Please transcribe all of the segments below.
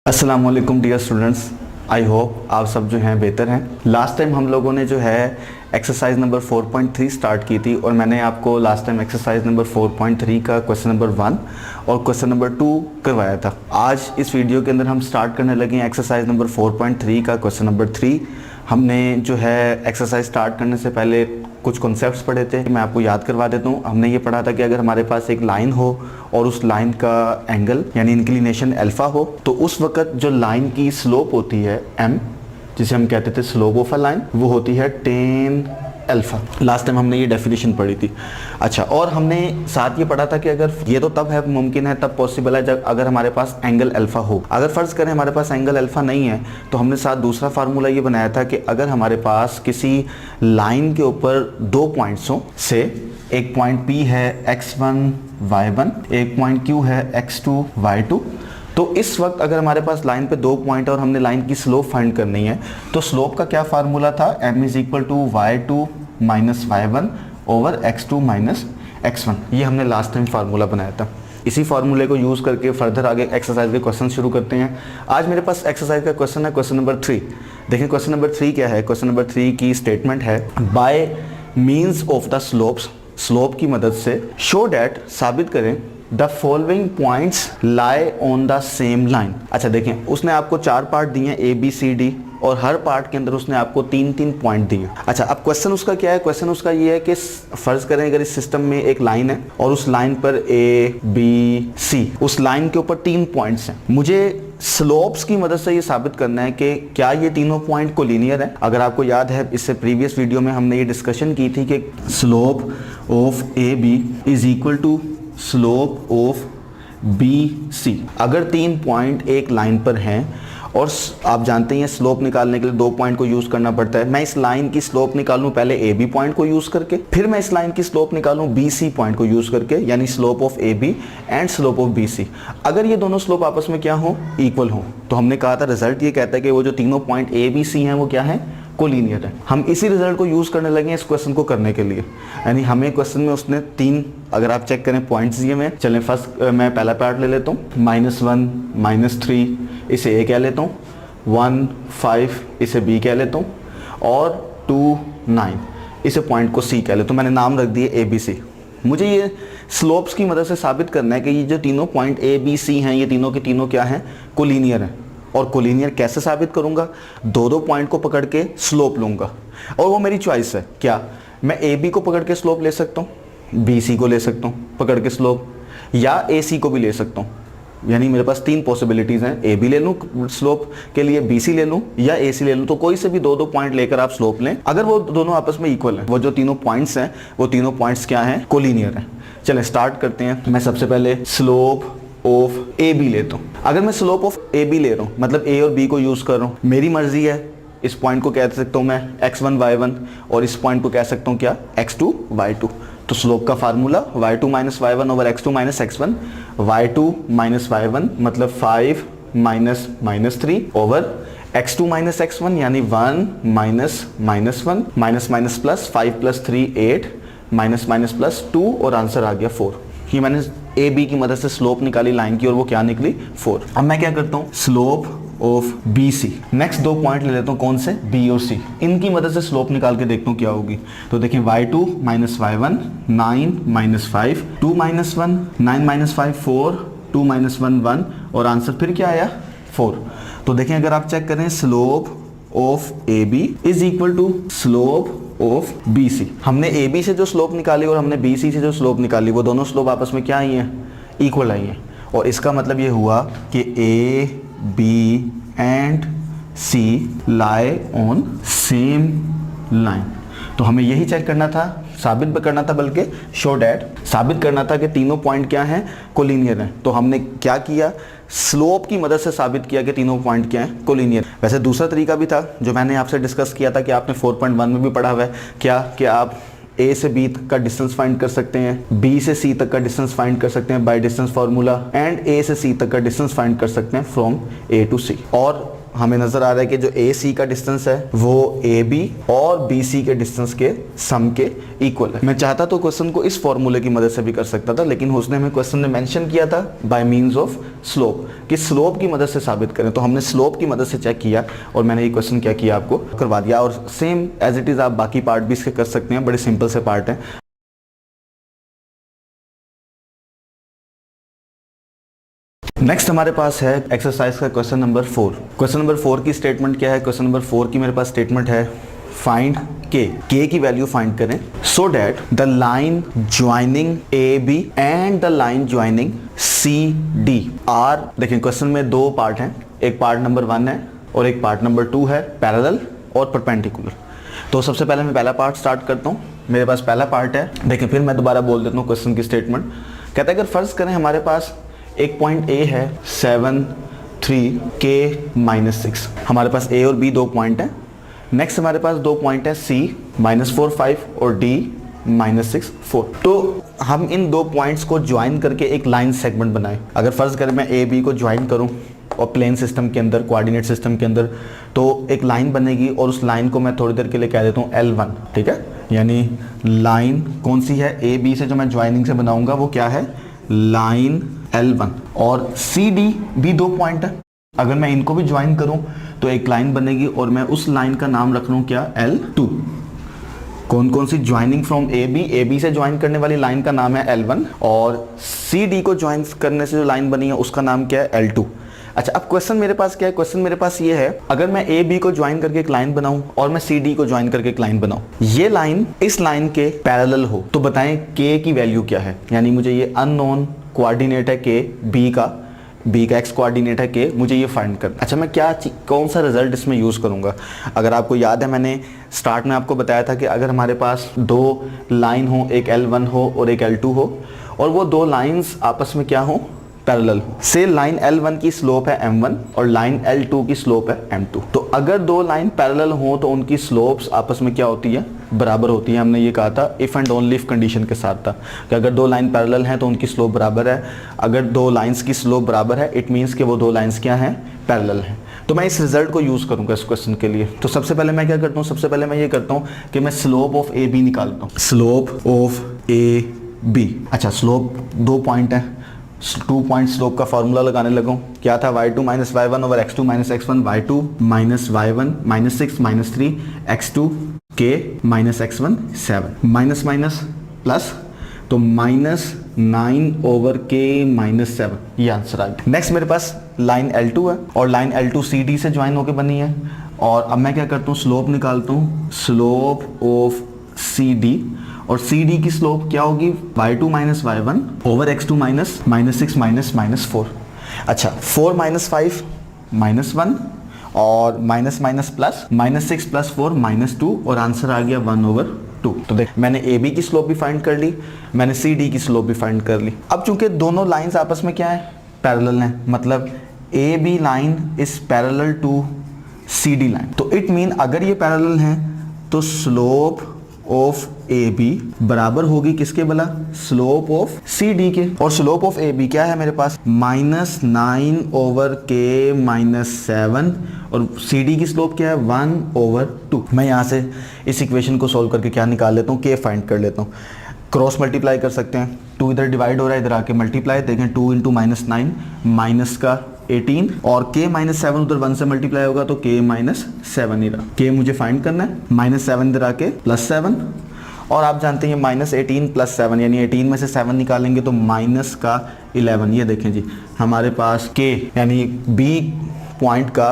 अस्सलाम वालेकुम dear students, I hope आप सब जो हैं बेहतर हैं। लास्ट टाइम हम लोगों ने जो है एक्सरसाइज नंबर 4.3 स्टार्ट की थी और मैंने आपको लास्ट टाइम एक्सरसाइज नंबर 4.3 का क्वेश्चन नंबर 1 और क्वेश्चन नंबर 2 करवाया था। आज इस वीडियो के अंदर हम स्टार्ट करने लगे हैं एक्सरसाइज नंबर 4.3 का क्वेश्चन नंबर 3। हमने जो है एक्सरसाइज स्टार्ट करने से पहले कुछ कॉन्सेप्ट्स पढ़े थे, मैं आपको याद करवा देता हूँ। हमने ये पढ़ा था कि अगर हमारे पास एक लाइन हो और उस लाइन का एंगल यानी इंक्लिनेशन अल्फा हो, तो उस वक्त जो लाइन की स्लोप होती है m, जिसे हम कहते थे स्लोप ऑफ अ लाइन, वो होती है tan अल्फा। लास्ट टाइम हमने ये डेफिनेशन पढ़ी थी। अच्छा, और हमने साथ ये पढ़ा था कि अगर ये तो तब है मुमकिन है, तब पॉसिबल है जब अगर हमारे पास एंगल अल्फा हो। अगर फर्ज करें हमारे पास एंगल अल्फा नहीं है, तो हमने साथ दूसरा फार्मूला ये बनाया था कि अगर हमारे पास किसी लाइन के ऊपर दो पॉइंट्स हो, से एक पॉइंट P है x1 y1, एक पॉइंट Q है x2 y2, तो इस वक्त अगर हमारे पास लाइन पे दो पॉइंट और हमने लाइन की स्लोप फाइंड करनी है, तो स्लोप का क्या फार्मूला था? m is equal to y2 minus y1 over x2 minus x1। ये हमने लास्ट टाइम फार्मूला बनाया था। इसी फार्मूले को यूज़ करके फर्दर आगे एक्सरसाइज के क्वेश्चन शुरू करते हैं। आज मेरे पास एक्सरसाइज का क्वेश्चन है क्वेश्चन नंबर 3। देखिए क्वेश्चन नंबर 3 क्या है। क्वेश्चन नंबर 3 की स्टेटमेंट है, bye means of the slopes, slope की मदद से शो डैट, साबित करें, the following points lie on the same line. अच्छा देखें, उसने आपको 4 पार्ट दिए ए बी सी डी और हर पार्ट के अंदर उसने आपको 3-3 पॉइंट दिए। अच्छा, अब क्वेश्चन उसका क्या है? क्वेश्चन उसका ये है कि फर्ज करें अगर इस सिस्टम में एक लाइन है और उस लाइन पर ए बी सी, उस लाइन के ऊपर 3 पॉइंट्स हैं। मुझे स्लोप्स की मदद से ये साबित करना है कि क्या ये तीनों पॉइंट कोलिनियर है। अगर आपको याद है, इससे प्रीवियस वीडियो में हमने ये डिस्कशन की थी कि slope of A B is equal to slope of B C. अगर 3 पॉइंट एक लाइन पर हैं और आप जानते हैं स्लोप निकालने के लिए 2 पॉइंट को यूज़ करना पड़ता है। मैं इस लाइन की स्लोप निकालूं पहले ए बी पॉइंट को यूज़ करके, फिर मैं इस लाइन की स्लोप निकालूं बी सी पॉइंट को यूज़ करके, यानी slope of A B and slope of B C. अगर ये दोनों स्लोप आपस में क्या हो? इक्वल हो, तो हमने कहा था रिजल्ट ये कहता है कि वो जो तीनों पॉइंट ए बी सी हैं वो क्या है? कोलिनियर है। हम इसी रिजल्ट को यूज़ करने लगे हैं इस क्वेश्चन को करने के लिए। यानी हमें क्वेश्चन में उसने 3, अगर आप चेक करें, पॉइंट्स दिए हुए। चलें फर्स्ट मैं पहला पार्ट ले लेता हूँ, -1 -3, इसे ए कह लेता हूँ, 1 5 इसे बी कह लेता हूँ, और 2 9 इसे पॉइंट को सी कह लेता हूँ। मैंने नाम रख दिए ए बी सी। मुझे ये स्लोप्स की मदद से साबित करना है कि ये जो तीनों पॉइंट ए बी सी हैं, ये तीनों के तीनों क्या हैं? कोलिनियर हैं। और कोलिनियर कैसे साबित करूंगा? 2 पॉइंट को पकड़ के स्लोप लूंगा, और वो मेरी चॉइस है। क्या मैं ए बी को पकड़ के स्लोप ले सकता हूँ, बी सी को ले सकता हूँ पकड़ के स्लोप, या ए सी को भी ले सकता हूँ। यानी मेरे पास 3 पॉसिबिलिटीज़ हैं, ए बी ले लूँ स्लोप के लिए, बी सी ले लूँ, या ए सी ले लूँ। तो कोई से भी 2 पॉइंट लेकर आप स्लोप लें, अगर वो दोनों आपस में इक्वल हैं। वो जो तीनों पॉइंट्स हैं, वो तीनों पॉइंट्स क्या हैं? कोलिनियर हैं। चलें स्टार्ट करते हैं। मैं सबसे पहले स्लोप ऑफ ए बी लेता हूँ। अगर मैं स्लोप ऑफ ए बी ले रहा हूँ, मतलब ए और बी को यूज़ कर रहा हूँ, मेरी मर्जी है। इस पॉइंट को कह सकता हूँ मैं x1 y1, और इस पॉइंट को कह सकता हूँ क्या? x2 y2। तो स्लोप का formula y2 minus y1 over x2 minus x1। y2 minus y1 मतलब 5 minus -3 over x2 minus x1, यानी 1 minus -1 minus minus plus 5 plus 3 8 minus minus plus 2, और आंसर आ गया 4। ये मैंने ए बी की मदद से स्लोप निकाली लाइन की, और वो क्या निकली? 4। अब मैं क्या करता हूँ? Slope of B C. Next 2 point ले लेता हूँ, कौन से? बी और सी। इनकी मदद से स्लोप निकाल के देखता हूँ क्या होगी। तो देखिए y2 minus y1 9 minus 5, 2 minus 1 9 minus 5 4, 2 minus 1 1, और आंसर फिर क्या आया? 4। तो देखें अगर आप चेक करें, slope of A B is equal to slope of B C. हमने ए बी से जो स्लोप निकाली और हमने बी सी से जो स्लोप निकाली, वो दोनों स्लोप आपस में क्या आई हैं? इक्वल आई हैं। और इसका मतलब ये हुआ कि A B and C lie on same line. तो हमें यही चेक करना था, साबित करना था, बल्कि शो डैट, साबित करना था कि तीनों पॉइंट क्या हैं? कोलिनियर हैं। तो हमने क्या किया? स्लोप की मदद से साबित किया कि तीनों पॉइंट क्या हैं? कोलिनियर। वैसे दूसरा तरीका भी था जो मैंने आपसे डिस्कस किया था, कि आपने 4.1 में भी पढ़ा हुआ है। क्या कि आप ए से बी तक का डिस्टेंस फाइंड कर सकते हैं, बी से सी तक का डिस्टेंस फाइंड कर सकते हैं बाय डिस्टेंस फार्मूला, एंड ए से सी तक का डिस्टेंस फाइंड कर सकते हैं फ्रॉम ए टू सी। और हमें नजर आ रहा है कि जो ए सी का डिस्टेंस है वो ए बी और बी सी के डिस्टेंस के सम के इक्वल है। मैं चाहता तो क्वेश्चन को इस फॉर्मूले की मदद से भी कर सकता था, लेकिन उसने हमें क्वेश्चन में मेंशन किया था बाय मींस ऑफ स्लोप, कि स्लोप की मदद से साबित करें। तो हमने स्लोप की मदद से चेक किया और मैंने ये क्वेश्चन क्या किया, आपको करवा दिया। और सेम एज इट इज आप बाकी पार्ट भी इसके कर सकते हैं, बड़े सिंपल से पार्ट हैं। नेक्स्ट हमारे पास है एक्सरसाइज का क्वेश्चन नंबर 4। क्वेश्चन नंबर 4 की स्टेटमेंट क्या है? क्वेश्चन नंबर 4 की मेरे पास स्टेटमेंट है फाइंड के की वैल्यू फाइंड करें so that the line joining A B and the line joining C D are. देखिए क्वेश्चन में दो पार्ट हैं, एक पार्ट नंबर 1 है और एक पार्ट नंबर 2 है, पैरेलल और परपेंडिकुलर। तो सबसे पहले मैं पहला पार्ट स्टार्ट करता हूँ। मेरे पास पहला पार्ट है, देखिए फिर मैं दोबारा बोल देता हूँ क्वेश्चन की स्टेटमेंट। कहता है अगर फर्ज करें हमारे पास एक पॉइंट ए है 7 3 k-6, हमारे पास ए और बी दो पॉइंट हैं। नेक्स्ट हमारे पास दो पॉइंट है C -4 5 और D -6 4। तो हम इन दो पॉइंट्स को ज्वाइन करके एक लाइन सेगमेंट बनाएं। अगर फर्ज करें मैं ए बी को ज्वाइन करूं और प्लेन सिस्टम के अंदर, कोऑर्डिनेट सिस्टम के अंदर, तो एक लाइन बनेगी और उस लाइन को मैं थोड़ी देर के लिए कह देता हूं L1, ठीक है। यानी लाइन कौन सी है? ए बी से जो मैं ज्वाइनिंग से बनाऊंगा वो क्या है? Line L1। और सी डी भी दो पॉइंट है, अगर मैं इनको भी ज्वाइन करूं तो एक लाइन बनेगी और मैं उस लाइन का नाम रख रहा हूं क्या? L2। कौन कौन सी? ज्वाइनिंग फ्रॉम ए बी से ज्वाइन करने वाली लाइन का नाम है L1 और सी डी को ज्वाइन करने से जो लाइन बनी है उसका नाम क्या है? L2। अच्छा, अब क्वेश्चन मेरे पास क्या है? क्वेश्चन मेरे पास ये है, अगर मैं ए बी को ज्वाइन करके एक लाइन बनाऊं और मैं सी डी को ज्वाइन करके एक लाइन बनाऊं, ये लाइन इस लाइन के पैरेलल हो, तो बताएं के की वैल्यू क्या है? यानी मुझे ये अननोन कोऑर्डिनेट है के, बी का एक्स कोऑर्डिनेट है के, मुझे ये फाइंड करना। अच्छा, मैं कौन सा रिजल्ट इसमें यूज़ करूंगा? अगर आपको याद है मैंने स्टार्ट में आपको बताया था कि अगर हमारे पास दो लाइन हो, एक L1 हो और एक L2 हो, और वो दो लाइंस आपस में क्या हो? पैरेलल हो। से लाइन L1 की स्लोप है M1 और लाइन L2 की स्लोप है M2। तो अगर दो लाइन पैरेलल हो तो उनकी स्लोप्स आपस में क्या होती है? बराबर होती है। हमने ये कहा था if and only if condition के साथ था कि अगर दो लाइन पैरेलल हैं तो उनकी स्लोप बराबर है। अगर दो लाइंस की स्लोप बराबर है इट मींस कि वो दो लाइंस क्या हैं? पैरेलल हैं। तो मैं इस रिजल्ट को यूज करूंगा इस क्वेश्चन के लिए। तो सबसे पहले मैं क्या करता हूँ? सबसे पहले मैं ये करता हूँ कि मैं स्लोप ऑफ ए बी निकालता हूँ। Slope of A B. अच्छा, स्लोप दो पॉइंट है, 2 पॉइंट स्लोप का फॉर्मूला लगाने लगूं। क्या था? y2 - y1 over x2 - x1, y2 - y1 -6 - 3 x2 k - x1 7 minus minus plus, तो -9 ओवर k - 7, ये आंसर आ गया। नेक्स्ट मेरे पास लाइन L2 है और लाइन L2 CD से ज्वाइन होकर बनी है। और अब मैं क्या करता हूँ? स्लोप निकालता हूँ, स्लोप ऑफ CD, और CD की स्लोप क्या होगी? y2 - y1 over x2 -6 - 4। अच्छा, 4 - 5 -1 और माइनस माइनस प्लस, -6 + 4 -2 और आंसर आ गया 1/2। तो देख, मैंने ए बी की स्लोप भी फाइंड कर ली, मैंने सी डी की स्लोप भी फाइंड कर ली। अब चूंकि दोनों लाइंस आपस में क्या है? पैरेलल हैं, मतलब A B line is parallel to C D line. तो इट मीन अगर ये पैरेलल हैं तो स्लोप ऑफ ए बी बराबर होगी किसके? भला स्लोप ऑफ सी डी के। और स्लोप ऑफ ए बी क्या है मेरे पास? -9 ओवर के -7 और सी डी की स्लोप क्या है? 1/2। मैं यहाँ से इस इक्वेशन को सॉल्व करके क्या निकाल लेता हूँ? के फाइंड कर लेता हूँ। क्रॉस मल्टीप्लाई कर सकते हैं, 2 इधर डिवाइड हो रहा है, इधर आके मल्टीप्लाई। देखें 2 × -9 माइनस का 18 और k - 7 उधर 1 से मल्टीप्लाई होगा तो k - 7 ही रहा। k मुझे फाइंड करना है, -7 इधर आके +7 और आप जानते हैं -18 + 7 यानी 18 में से 7 निकालेंगे तो -11। ये देखें जी, हमारे पास k यानी b पॉइंट का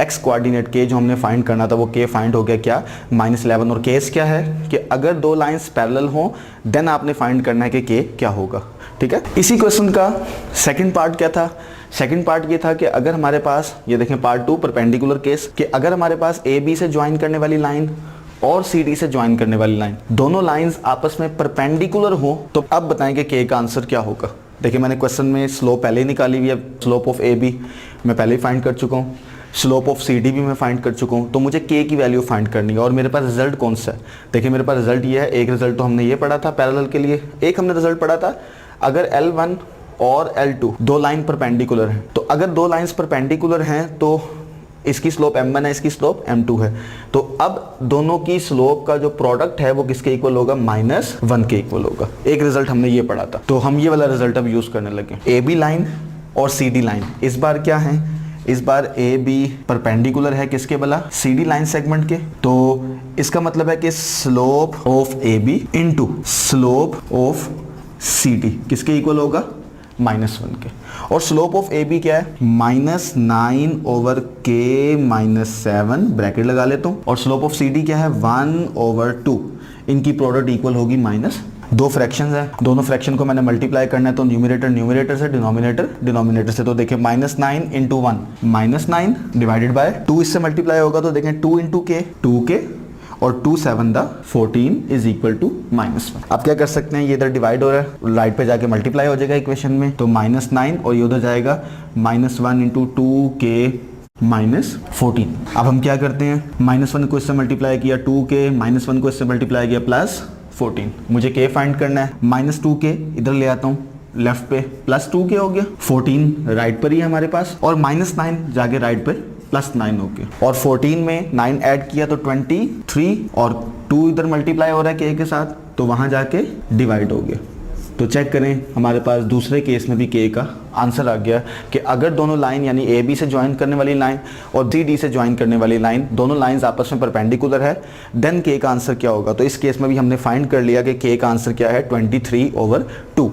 x कोऑर्डिनेट k जो हमने फाइंड करना था वो k फाइंड हो गया क्या? -11। और केस क्या है कि अगर दो लाइंस पैरेलल हो देन आपने फाइंड करना है कि k क्या होगा। ठीक है, इसी क्वेश्चन का सेकंड पार्ट क्या था? सेकंड पार्ट ये था कि अगर हमारे पास, ये देखें पार्ट 2 परपेंडिकुलर केस, कि अगर हमारे पास ए बी से ज्वाइन करने वाली लाइन और सी डी से ज्वाइन करने वाली लाइन दोनों लाइंस आपस में परपेंडिकुलर हो तो अब बताएंगे के का आंसर क्या होगा। देखिए मैंने क्वेश्चन में स्लोप पहले ही निकाली हुई है, स्लोप ऑफ ए बी मैं पहले ही फाइंड कर चुका हूँ, स्लोप ऑफ सी डी भी मैं फाइंड कर चुका हूँ। तो मुझे के की वैल्यू फाइंड करनी है और मेरे पास रिजल्ट कौन सा है? देखिए मेरे पास रिजल्ट ये है, एक रिजल्ट तो हमने ये पढ़ा था पैरेलल के लिए, एक हमने रिजल्ट पढ़ा था अगर L1 और L2 दो लाइन परपेंडिकुलर हैं। तो अगर दो लाइंस परपेंडिकुलर हैं तो इसकी स्लोप m1 है, इसकी स्लोप m2 है। तो अब दोनों की स्लोप का जो प्रोडक्ट है वो किसके इक्वल होगा, -1 के इक्वल होगा। एक रिजल्ट हमने ये पढ़ा था, तो हम ये वाला रिजल्ट अब यूज करने लगे। AB लाइन और CD लाइन इस बार क्या है, इस बार AB परपेंडिकुलर है किसके भला, CD लाइन सेगमेंट के। तो इसका मतलब है कि slope of AB into slope of CD किसके इक्वल होगा, -1 के। और स्लोप ऑफ AB क्या है, -9/k-7 ब्रैकेट लगा लेता हूँ। और स्लोप ऑफ CD क्या है, 1/2। इनकी प्रोडक्ट इक्वल होगी -। दो फ्रैक्शंस है, दोनों फ्रैक्शन को मैंने मल्टीप्लाई करना है, तो न्यूमरेटर न्यूमरेटर से, डिनोमिनेटर डिनोमिनेटर से। तो देखें -9 × 1 -9 डिवाइडेड बाय 2, इससे मल्टीप्लाई होगा तो देखें 2 × k 2k और 2 7 14 इज इक्वल टू -1। आप क्या कर सकते हैं, ये इधर डिवाइड हो रहा है, राइट पे जाके मल्टीप्लाई हो जाएगा इक्वेशन में, तो -9 और ये उधर जाएगा -1 × 2k -14। अब हम क्या करते हैं, -1 को इससे मल्टीप्लाई किया 2k, -1 को इससे मल्टीप्लाई किया +14। मुझे k फाइंड करना है, -2k इधर ले आता हूँ लेफ्ट पे, +2k हो गया, 14 राइट पर ही है हमारे पास, और -9 जाके राइट पे +9 हो गया। और 14 में 9 ऐड किया तो 23, और 2 इधर मल्टीप्लाई हो रहा है k के साथ, तो वहां जाके डिवाइड हो गया। तो चेक करें, हमारे पास दूसरे केस में भी k का आंसर आ गया कि अगर दोनों लाइन यानी AB से ज्वाइन करने वाली लाइन और CD से ज्वाइन करने वाली लाइन, दोनों लाइंस आपस में परपेंडिकुलर है, देन k का आंसर क्या होगा। तो इस केस में भी हमने फाइंड कर लिया कि k का आंसर क्या है, 23/2।